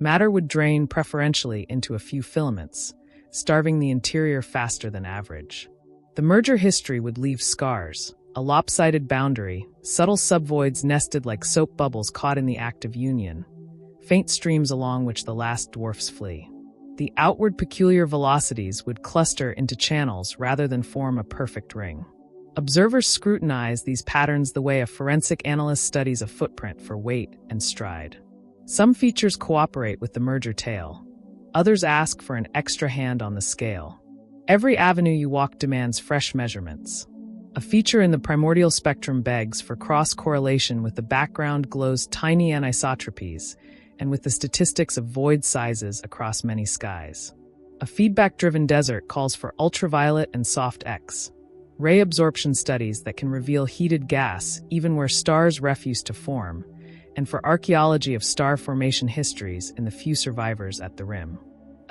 matter would drain preferentially into a few filaments, starving the interior faster than average. The merger history would leave scars, a lopsided boundary, subtle subvoids nested like soap bubbles caught in the act of union, faint streams along which the last dwarfs flee. The outward peculiar velocities would cluster into channels rather than form a perfect ring. Observers scrutinize these patterns the way a forensic analyst studies a footprint for weight and stride. Some features cooperate with the merger tail. Others ask for an extra hand on the scale. Every avenue you walk demands fresh measurements. A feature in the primordial spectrum begs for cross-correlation with the background glow's tiny anisotropies and with the statistics of void sizes across many skies. A feedback-driven desert calls for ultraviolet and soft X, ray absorption studies that can reveal heated gas even where stars refuse to form, and for archaeology of star formation histories in the few survivors at the rim.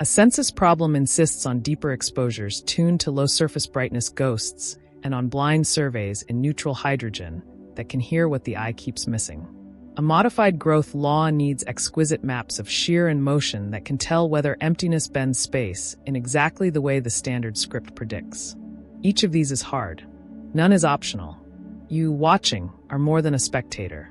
A census problem insists on deeper exposures tuned to low surface brightness ghosts and on blind surveys in neutral hydrogen that can hear what the eye keeps missing. A modified growth law needs exquisite maps of shear and motion that can tell whether emptiness bends space in exactly the way the standard script predicts. Each of these is hard. None is optional. You, watching, are more than a spectator.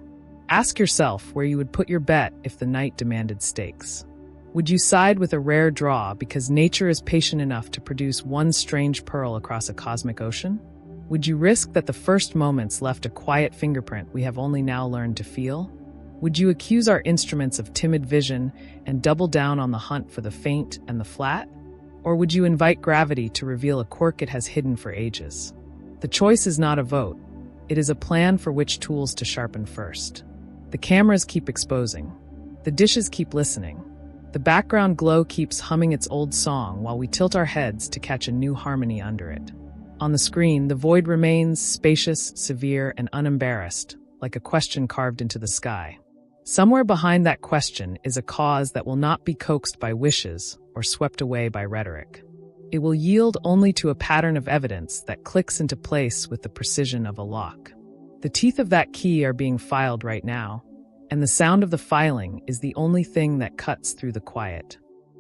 Ask yourself where you would put your bet if the night demanded stakes. Would you side with a rare draw because nature is patient enough to produce one strange pearl across a cosmic ocean? Would you risk that the first moments left a quiet fingerprint we have only now learned to feel? Would you accuse our instruments of timid vision and double down on the hunt for the faint and the flat? Or would you invite gravity to reveal a quirk it has hidden for ages? The choice is not a vote. It is a plan for which tools to sharpen first. The cameras keep exposing. The dishes keep listening. The background glow keeps humming its old song while we tilt our heads to catch a new harmony under it. On the screen, the void remains spacious, severe, and unembarrassed, like a question carved into the sky. Somewhere behind that question is a cause that will not be coaxed by wishes or swept away by rhetoric. It will yield only to a pattern of evidence that clicks into place with the precision of a lock. The teeth of that key are being filed right now, and the sound of the filing is the only thing that cuts through the quiet.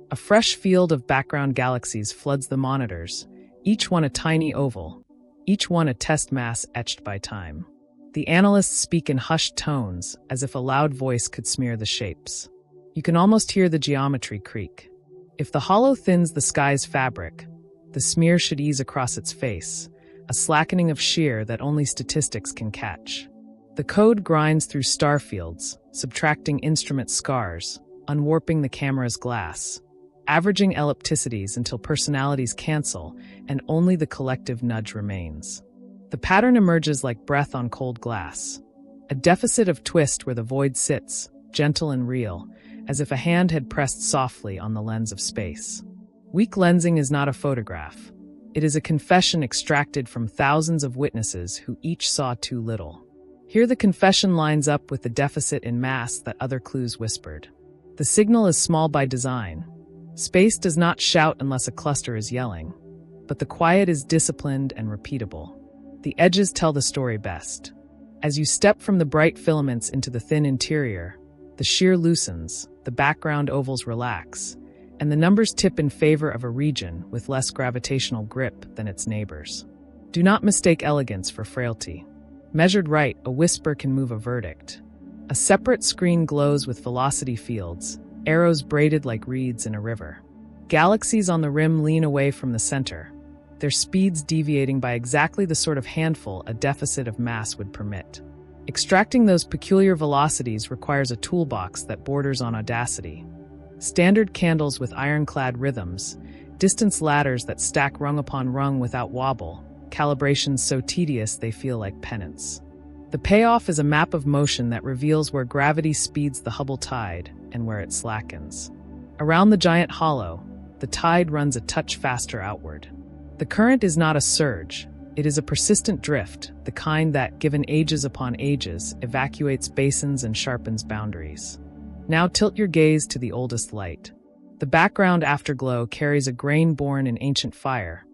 A fresh field of background galaxies floods the monitors, each one a tiny oval, each one a test mass etched by time. The analysts speak in hushed tones, as if a loud voice could smear the shapes. You can almost hear the geometry creak. If the hollow thins the sky's fabric, the smear should ease across its face, a slackening of shear that only statistics can catch. The code grinds through star fields, subtracting instrument scars, unwarping the camera's glass, averaging ellipticities until personalities cancel and only the collective nudge remains. The pattern emerges like breath on cold glass, a deficit of twist where the void sits, gentle and real, as if a hand had pressed softly on the lens of space. Weak lensing is not a photograph. It is a confession extracted from thousands of witnesses who each saw too little. Here the confession lines up with the deficit in mass that other clues whispered. The signal is small by design. Space does not shout unless a cluster is yelling, but the quiet is disciplined and repeatable. The edges tell the story best. As you step from the bright filaments into the thin interior, the shear loosens, the background ovals relax, and the numbers tip in favor of a region with less gravitational grip than its neighbors. Do not mistake elegance for frailty. Measured right, a whisper can move a verdict. A separate screen glows with velocity fields, arrows braided like reeds in a river. Galaxies on the rim lean away from the center, their speeds deviating by exactly the sort of handful a deficit of mass would permit. Extracting those peculiar velocities requires a toolbox that borders on audacity. Standard candles with ironclad rhythms, distance ladders that stack rung upon rung without wobble, calibrations so tedious they feel like penance. The payoff is a map of motion that reveals where gravity speeds the Hubble tide and where it slackens. Around the giant hollow, the tide runs a touch faster outward. The current is not a surge, it is a persistent drift, the kind that, given ages upon ages, evacuates basins and sharpens boundaries. Now tilt your gaze to the oldest light. The background afterglow carries a grain born in ancient fire,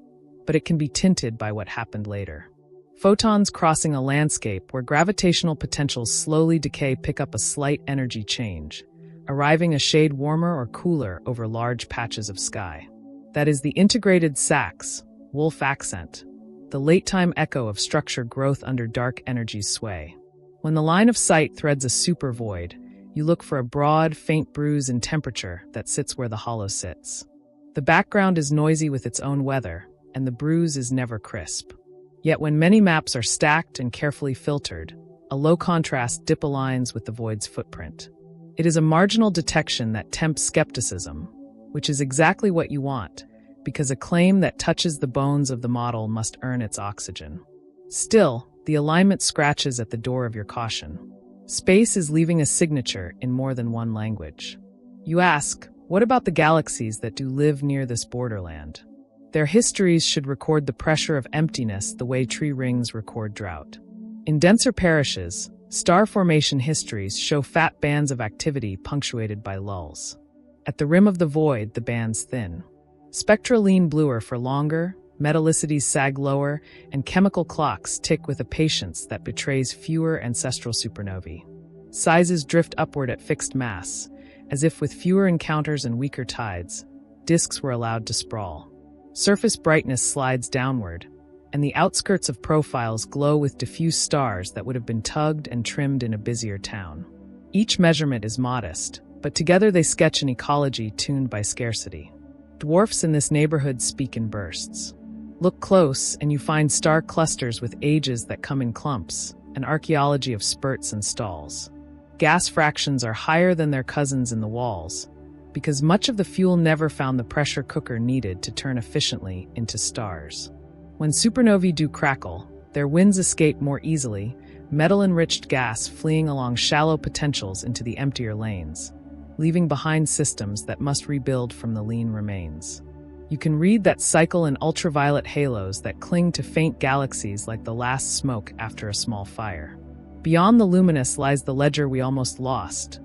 but it can be tinted by what happened later. Photons crossing a landscape where gravitational potentials slowly decay pick up a slight energy change, arriving a shade warmer or cooler over large patches of sky. That is the integrated sachs-wolfe accent, the late-time echo of structure growth under dark energy's sway. When the line of sight threads a super void, you look for a broad, faint bruise in temperature that sits where the hollow sits. The background is noisy with its own weather, and the bruise is never crisp. Yet when many maps are stacked and carefully filtered, a low-contrast dip aligns with the void's footprint. It is a marginal detection that tempts skepticism, which is exactly what you want, because a claim that touches the bones of the model must earn its oxygen. Still, the alignment scratches at the door of your caution. Space is leaving a signature in more than one language. You ask, what about the galaxies that do live near this borderland? Their histories should record the pressure of emptiness the way tree rings record drought. In denser parishes, star formation histories show fat bands of activity punctuated by lulls. At the rim of the void, the bands thin. Spectra lean bluer for longer, metallicities sag lower, and chemical clocks tick with a patience that betrays fewer ancestral supernovae. Sizes drift upward at fixed mass, as if with fewer encounters and weaker tides, disks were allowed to sprawl. Surface brightness slides downward, and the outskirts of profiles glow with diffuse stars that would have been tugged and trimmed in a busier town. Each measurement is modest, but together they sketch an ecology tuned by scarcity. Dwarfs in this neighborhood speak in bursts. Look close, and you find star clusters with ages that come in clumps, an archaeology of spurts and stalls. Gas fractions are higher than their cousins in the walls, because much of the fuel never found the pressure cooker needed to turn efficiently into stars. When supernovae do crackle, their winds escape more easily, metal-enriched gas fleeing along shallow potentials into the emptier lanes, leaving behind systems that must rebuild from the lean remains. You can read that cycle in ultraviolet halos that cling to faint galaxies like the last smoke after a small fire. Beyond the luminous lies the ledger we almost lost,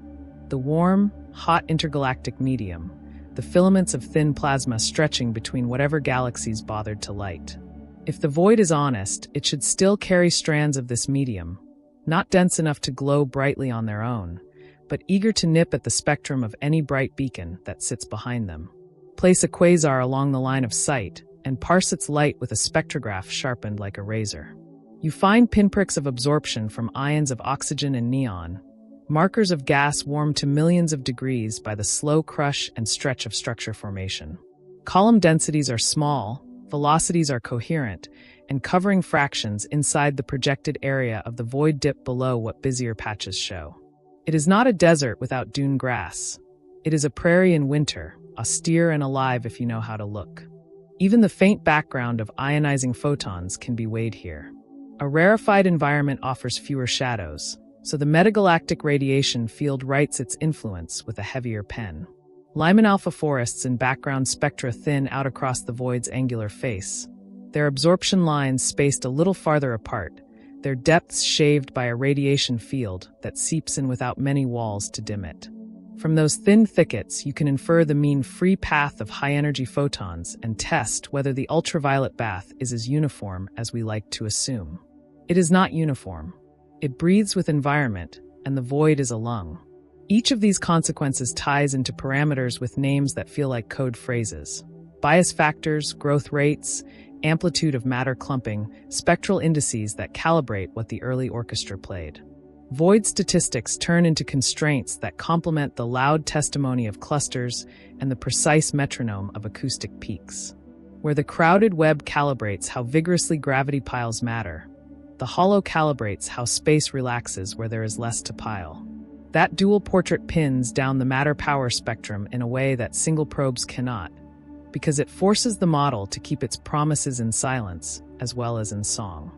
the warm, hot intergalactic medium, the filaments of thin plasma stretching between whatever galaxies bothered to light. If the void is honest, it should still carry strands of this medium, not dense enough to glow brightly on their own, but eager to nip at the spectrum of any bright beacon that sits behind them. Place a quasar along the line of sight, and parse its light with a spectrograph sharpened like a razor. You find pinpricks of absorption from ions of oxygen and neon, markers of gas warmed to millions of degrees by the slow crush and stretch of structure formation. Column densities are small, velocities are coherent, and covering fractions inside the projected area of the void dip below what busier patches show. It is not a desert without dune grass. It is a prairie in winter, austere and alive if you know how to look. Even the faint background of ionizing photons can be weighed here. A rarefied environment offers fewer shadows, so the metagalactic radiation field writes its influence with a heavier pen. Lyman alpha forests in background spectra thin out across the void's angular face, their absorption lines spaced a little farther apart, their depths shaved by a radiation field that seeps in without many walls to dim it. From those thin thickets, you can infer the mean free path of high-energy photons and test whether the ultraviolet bath is as uniform as we like to assume. It is not uniform. It breathes with environment, and the void is a lung. Each of these consequences ties into parameters with names that feel like code phrases. Bias factors, growth rates, amplitude of matter clumping, spectral indices that calibrate what the early orchestra played. Void statistics turn into constraints that complement the loud testimony of clusters and the precise metronome of acoustic peaks. Where the crowded web calibrates how vigorously gravity piles matter, the hollow calibrates how space relaxes where there is less to pile. That dual portrait pins down the matter-power spectrum in a way that single probes cannot, because it forces the model to keep its promises in silence as well as in song.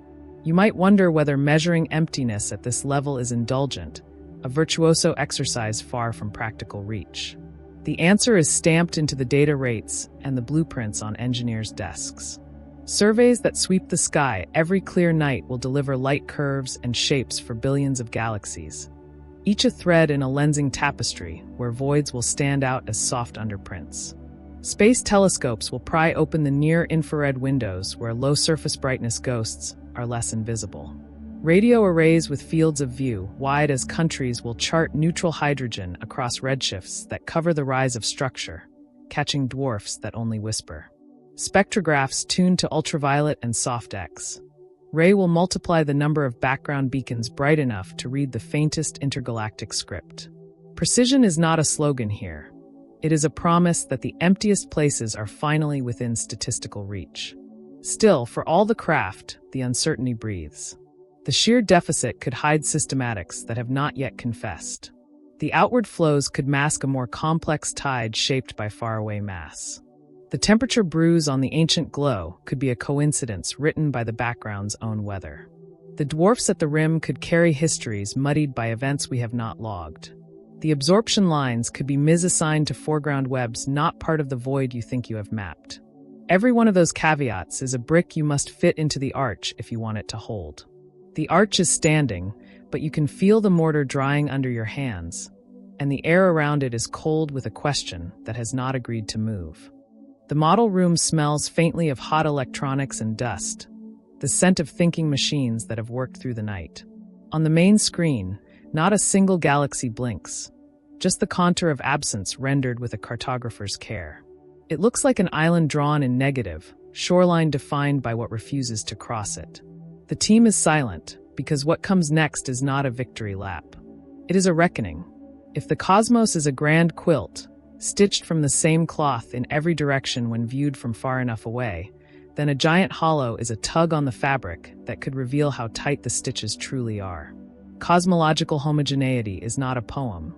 You might wonder whether measuring emptiness at this level is indulgent, a virtuoso exercise far from practical reach. The answer is stamped into the data rates and the blueprints on engineers' desks. Surveys that sweep the sky every clear night will deliver light curves and shapes for billions of galaxies, each a thread in a lensing tapestry where voids will stand out as soft underprints. Space telescopes will pry open the near-infrared windows where low-surface brightness ghosts are less invisible. Radio arrays with fields of view wide as countries will chart neutral hydrogen across redshifts that cover the rise of structure, catching dwarfs that only whisper. Spectrographs tuned to ultraviolet and soft X. Ray will multiply the number of background beacons bright enough to read the faintest intergalactic script. Precision is not a slogan here. It is a promise that the emptiest places are finally within statistical reach. Still, for all the craft, the uncertainty breathes. The sheer deficit could hide systematics that have not yet confessed. The outward flows could mask a more complex tide shaped by faraway mass. The temperature bruise on the ancient glow could be a coincidence written by the background's own weather. The dwarfs at the rim could carry histories muddied by events we have not logged. The absorption lines could be misassigned to foreground webs not part of the void you think you have mapped. Every one of those caveats is a brick you must fit into the arch if you want it to hold. The arch is standing, but you can feel the mortar drying under your hands, and the air around it is cold with a question that has not agreed to move. The model room smells faintly of hot electronics and dust, the scent of thinking machines that have worked through the night. On the main screen, not a single galaxy blinks, just the contour of absence rendered with a cartographer's care. It looks like an island drawn in negative, shoreline defined by what refuses to cross it. The team is silent, because what comes next is not a victory lap. It is a reckoning. If the cosmos is a grand quilt, stitched from the same cloth in every direction when viewed from far enough away, then a giant hollow is a tug on the fabric that could reveal how tight the stitches truly are. Cosmological homogeneity is not a poem.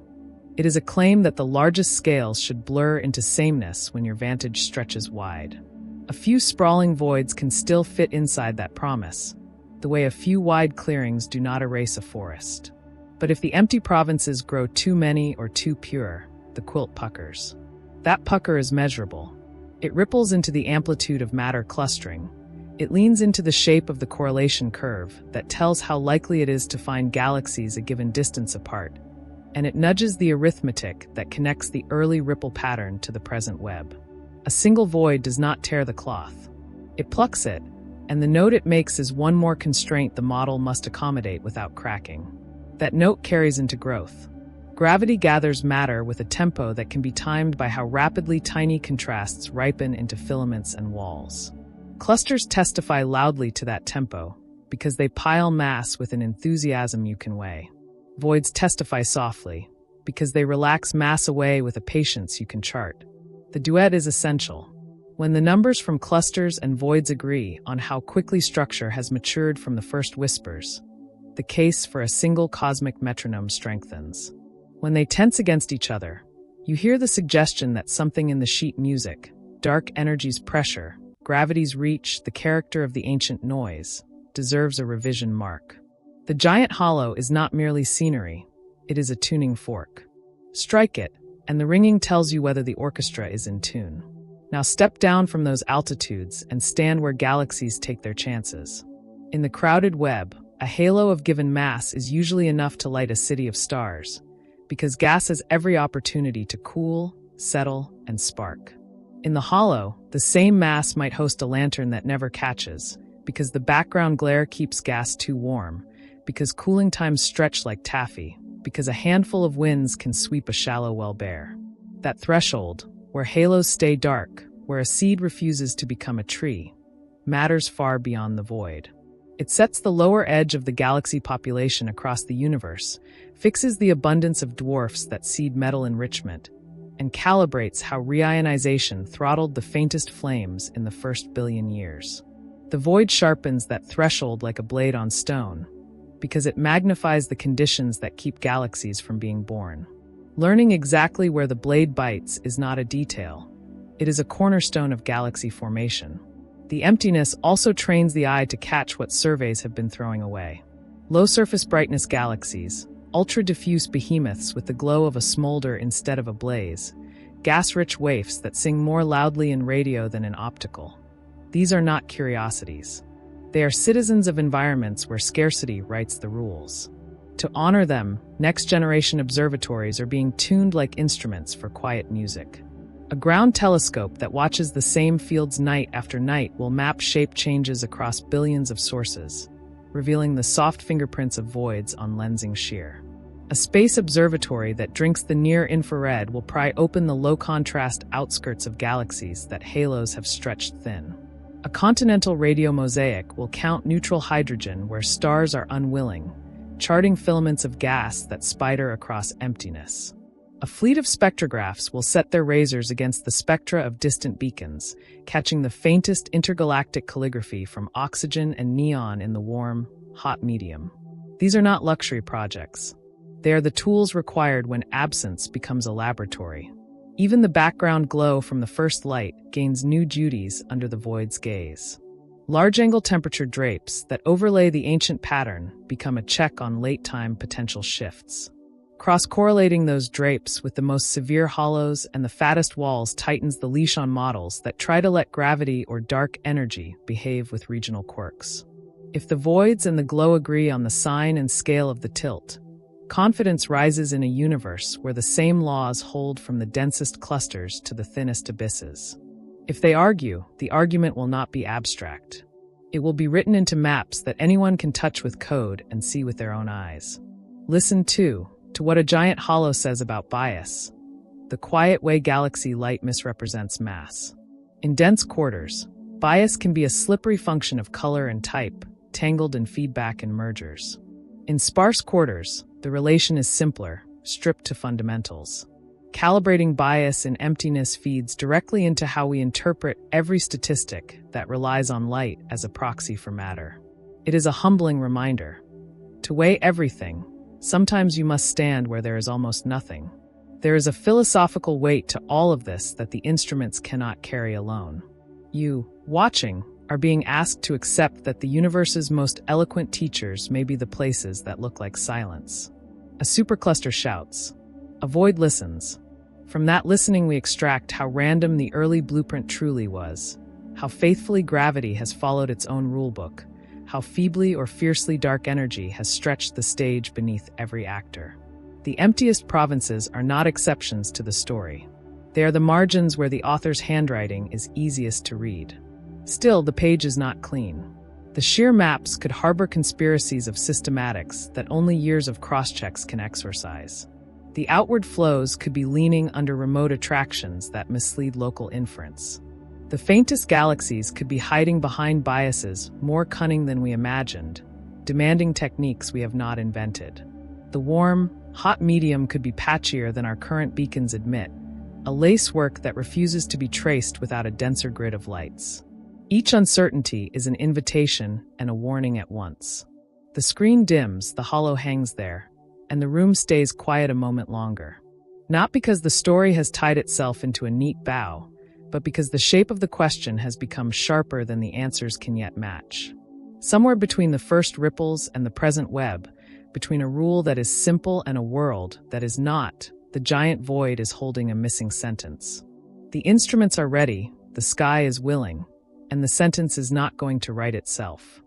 It is a claim that the largest scales should blur into sameness when your vantage stretches wide. A few sprawling voids can still fit inside that promise, the way a few wide clearings do not erase a forest. But if the empty provinces grow too many or too pure, the quilt puckers. That pucker is measurable. It ripples into the amplitude of matter clustering. It leans into the shape of the correlation curve that tells how likely it is to find galaxies a given distance apart, and it nudges the arithmetic that connects the early ripple pattern to the present web. A single void does not tear the cloth. It plucks it, and the note it makes is one more constraint the model must accommodate without cracking. That note carries into growth. Gravity gathers matter with a tempo that can be timed by how rapidly tiny contrasts ripen into filaments and walls. Clusters testify loudly to that tempo because they pile mass with an enthusiasm you can weigh. Voids testify softly because they relax mass away with a patience you can chart. The duet is essential. When the numbers from clusters and voids agree on how quickly structure has matured from the first whispers, the case for a single cosmic metronome strengthens. When they tense against each other, you hear the suggestion that something in the sheet music, dark energy's pressure, gravity's reach, the character of the ancient noise, deserves a revision mark. The giant hollow is not merely scenery, it is a tuning fork. Strike it, and the ringing tells you whether the orchestra is in tune. Now step down from those altitudes and stand where galaxies take their chances. In the crowded web, a halo of given mass is usually enough to light a city of stars, because gas has every opportunity to cool, settle, and spark. In the hollow, the same mass might host a lantern that never catches, because the background glare keeps gas too warm, because cooling times stretch like taffy, because a handful of winds can sweep a shallow well bare. That threshold, where halos stay dark, where a seed refuses to become a tree, matters far beyond the void. It sets the lower edge of the galaxy population across the universe, fixes the abundance of dwarfs that seed metal enrichment, and calibrates how reionization throttled the faintest flames in the first billion years. The void sharpens that threshold like a blade on stone, because it magnifies the conditions that keep galaxies from being born. Learning exactly where the blade bites is not a detail. It is a cornerstone of galaxy formation. The emptiness also trains the eye to catch what surveys have been throwing away. Low-surface brightness galaxies, ultra-diffuse behemoths with the glow of a smolder instead of a blaze, gas-rich waifs that sing more loudly in radio than in optical. These are not curiosities. They are citizens of environments where scarcity writes the rules. To honor them, next-generation observatories are being tuned like instruments for quiet music. A ground telescope that watches the same fields night after night will map shape changes across billions of sources, revealing the soft fingerprints of voids on lensing shear. A space observatory that drinks the near-infrared will pry open the low-contrast outskirts of galaxies that halos have stretched thin. A continental radio mosaic will count neutral hydrogen where stars are unwilling, charting filaments of gas that spider across emptiness. A fleet of spectrographs will set their razors against the spectra of distant beacons, catching the faintest intergalactic calligraphy from oxygen and neon in the warm, hot medium. These are not luxury projects. They are the tools required when absence becomes a laboratory. Even the background glow from the first light gains new duties under the void's gaze. Large-angle temperature drapes that overlay the ancient pattern become a check on late-time potential shifts. Cross-correlating those drapes with the most severe hollows and the fattest walls tightens the leash on models that try to let gravity or dark energy behave with regional quirks. If the voids and the glow agree on the sign and scale of the tilt, confidence rises in a universe where the same laws hold from the densest clusters to the thinnest abysses. If they argue, the argument will not be abstract. It will be written into maps that anyone can touch with code and see with their own eyes. Listen, too, to what a giant hollow says about bias, the quiet way galaxy light misrepresents mass. In dense quarters, bias can be a slippery function of color and type, tangled in feedback and mergers. In sparse quarters, the relation is simpler, stripped to fundamentals. Calibrating bias in emptiness feeds directly into how we interpret every statistic that relies on light as a proxy for matter. It is a humbling reminder. To weigh everything, sometimes you must stand where there is almost nothing. There is a philosophical weight to all of this that the instruments cannot carry alone. You, watching, are being asked to accept that the universe's most eloquent teachers may be the places that look like silence. A supercluster shouts. A void listens. From that listening we extract how random the early blueprint truly was, how faithfully gravity has followed its own rulebook, how feebly or fiercely dark energy has stretched the stage beneath every actor. The emptiest provinces are not exceptions to the story. They are the margins where the author's handwriting is easiest to read. Still, the page is not clean. The sheer maps could harbor conspiracies of systematics that only years of cross-checks can exorcise. The outward flows could be leaning under remote attractions that mislead local inference. The faintest galaxies could be hiding behind biases more cunning than we imagined, demanding techniques we have not invented. The warm, hot medium could be patchier than our current beacons admit, a lacework that refuses to be traced without a denser grid of lights. Each uncertainty is an invitation and a warning at once. The screen dims, the hollow hangs there, and the room stays quiet a moment longer. Not because the story has tied itself into a neat bow, but because the shape of the question has become sharper than the answers can yet match. Somewhere between the first ripples and the present web, between a rule that is simple and a world that is not, the giant void is holding a missing sentence. The instruments are ready, the sky is willing, and the sentence is not going to write itself.